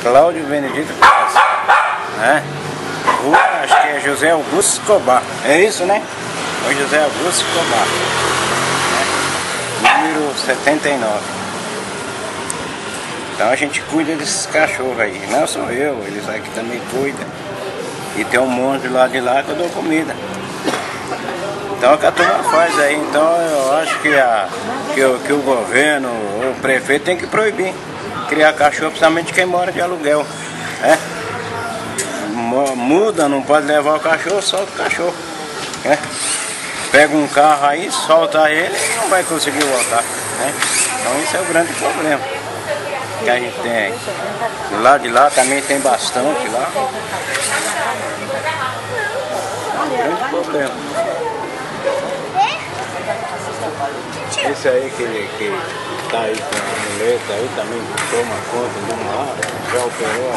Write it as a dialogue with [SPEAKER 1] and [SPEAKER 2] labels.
[SPEAKER 1] Cláudio Benedito Paz, né? Rua, acho que é José Augusto Escobar, é isso, né? É José Augusto Escobar, né? Número 79. Então a gente cuida desses cachorros aí, não sou eu, eles aqui também cuidam. E tem um monte lá de lá que eu dou comida. Então o que a turma faz aí, então eu acho que o governo, o prefeito tem que proibir criar cachorro, principalmente quem mora de aluguel, né? Muda, não pode levar o cachorro, solta o cachorro, né? Pega um carro aí, solta ele e não vai conseguir voltar, né? Então isso é o grande problema que a gente tem aí. Do lado de lá também tem bastante lá. É um grande problema. Esse aí que tá aí com a muleta aí também toma conta de uma hora, já operou.